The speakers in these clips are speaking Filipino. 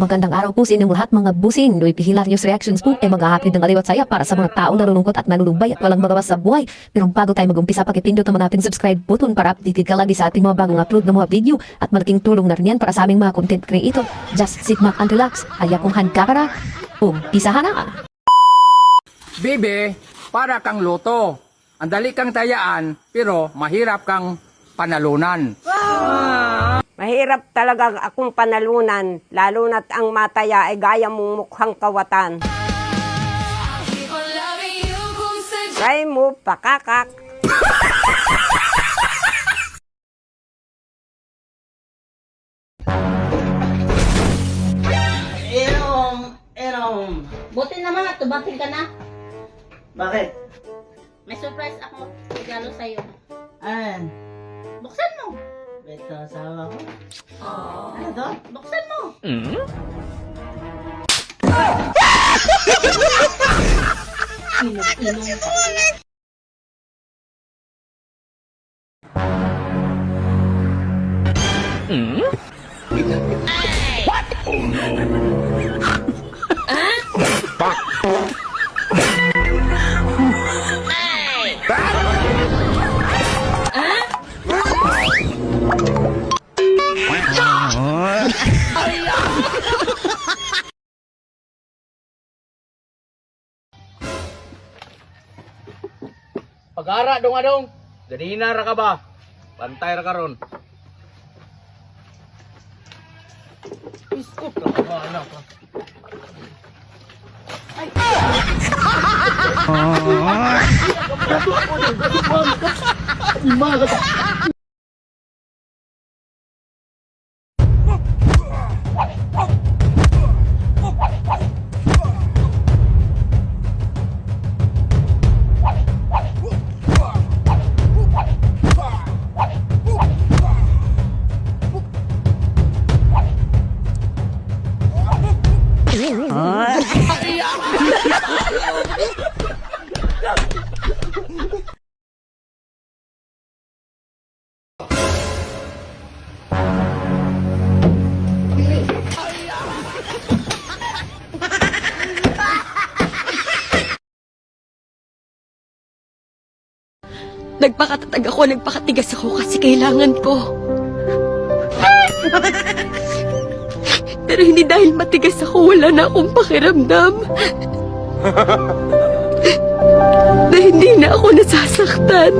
Magandang araw po sa inyong lahat mga busing. Noy Hilarious Reactions po ay mag-ahapid ng aliw at saya para sa mga taong nalulungkot at nalulumbay at walang magawa sa buhay. Pero bago tayo mag-umpisa, pakipindot naman natin subscribe button para updated ka lagi sa ating mga bagong upload ng mga video at malaking tulong na rin yan para sa aming mga content creator. Just sit back and relax. Haya kong handkakara. Umpisahan na! Bibi, para kang loto. Ang dali kang tayaan, pero mahirap kang panalunan. Mahirap talaga akong panalunan, lalo na't ang mataya ay gaya mong mukhang kawatan. Try mo, pakakak. Erom. Buti naman at tubating ka na. Bakit? May surprise ako regalo sa'yo. Ayan. Buksan mo. Ito, asawa ko. Ano to? Buksan mo. Inom. Pag-ara dong adong. Ganina ra ka ba? Pantay ra karon. Iskop ra ka ba anak? Nagpakatatag ako, nagpakatigas ako kasi kailangan ko. Pero hindi dahil matigas ako, wala na akong pakiramdam. Na hindi na ako nasasaktan.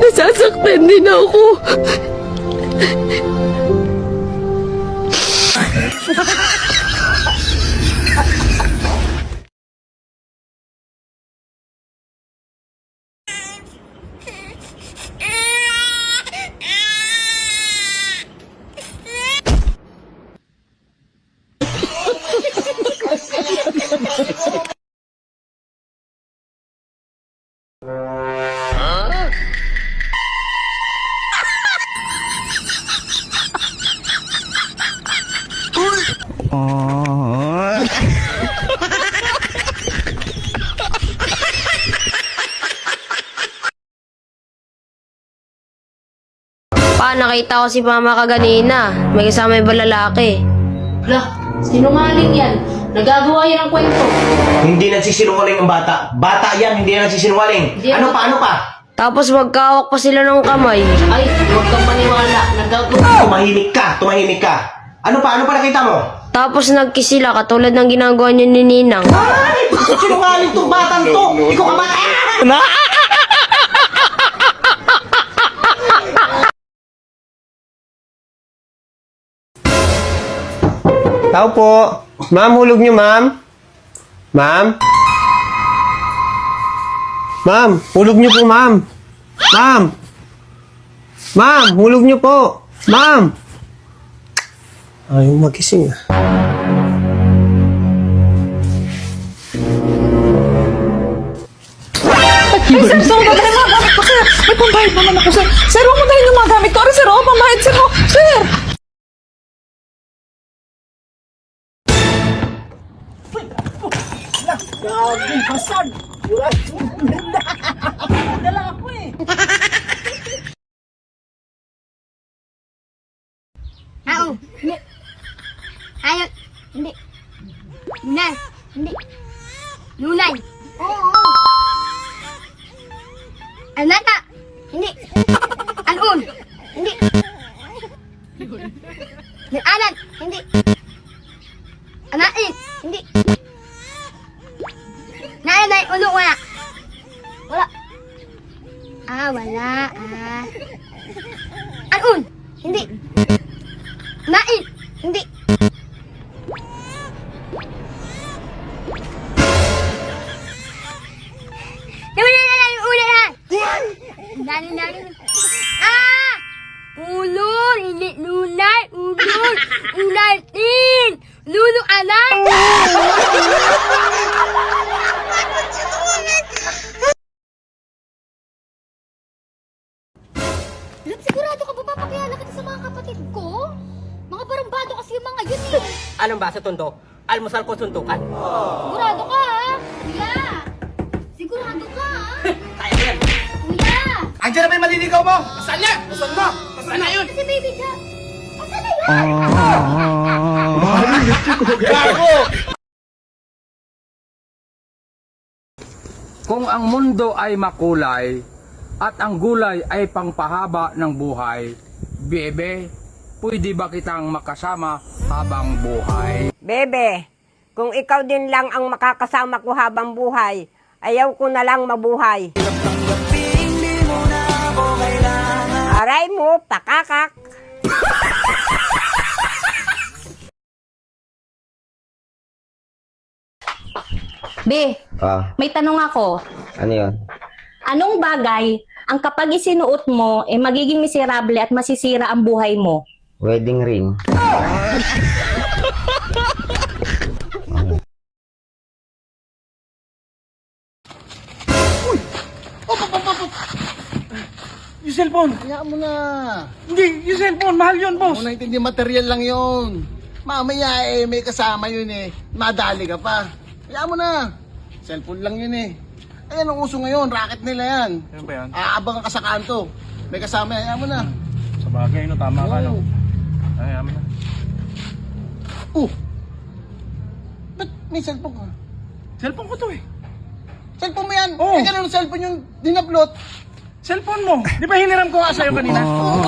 Nasasaktan din ako. Nakita ko si mama kaganina. May kasama yung lalaki. Lah, sinungaling yan. Nagagawa yan ang kwento. Hindi nagsisinungaling ang bata. Bata yan, hindi yan nagsisinungaling. Hindi Ano yan- pa, ano pa? Tapos magkahawak pa sila ng kamay. Ay, huwag kang maniwala. Nagagawa. Tumahimik ka. Ano pa nakita mo? Tapos nagkiss sila katulad ng ginagawa niyo ni Ninang. Ay! Sinungaling tong batang to! Ikaw ka ba? Tao po. Ma'am, hulog niyo, ma'am. Ma'am? Ma'am, hulog niyo po, ma'am. Ma'am! Ma'am, hulog niyo po. Ma'am! Ayaw magising ah. Ay, sir, so wala na mga gamit ko, sir. May pambayad naman ako, sir. Sir, huwag mo tayo yung mga gamit ko. Ano, sir, pambayad, sir. Sir! Dala ako eh. Anata. Hindi. Anon. Hindi. Anan. Hindi. Anain. Hindi. Nanay, ulo wala. Wala. Wala. Anon. Hindi. Nain. Hindi. Ulol, hindi lulay, ulol, ulatin, lulo anak. Sigurado ka ba papakilala kita sa mga kapatid ko? Mga barambado kasi yung mga yun eh. Anong ba sa tundo? Almusal ko suntukan? Sigurado ka ha? Kuya! Sigurado ka ha? Kaya mo yan. Kuya! Andiyan na ba yung maliligaw mo? Saan yan? Saan mo? Saan na yun? Si baby ka! Asan na yun? Gago! Kung ang mundo ay makulay at ang gulay ay pangpahaba ng buhay, bebe, pwede ba kitang makasama habang buhay? Bebe, kung ikaw din lang ang makakasama ko habang buhay, ayaw ko na lang mabuhay. Aray mo, pakakak. Be, may tanong ako. Ano yun? Anong bagay ang kapag isinuot mo, magiging miserable at masisira ang buhay mo? Wedding ring. Yung cellphone! Hayaan mo na. Hindi, yung cellphone, mahal yun, boss! Muna intindi, material lang yun. Mamaya may kasama yun Madali ka pa. Hayaan mo na. Cellphone lang yun Ayan ang uso ngayon, racket nila yan. Ano ba yan? Aabang ka sa kanto. May kasama yan, hayaan mo na. Sa bagay, no? Tama ka, no? Oo. Ay, amin na. Ba't may cellphone ka? Cellphone ko to Cellphone mo yan? Oo. Ganun cellphone yung dinaplot. Cellphone mo! Di ba hiniram ko nga sa'yo kanina? Oo,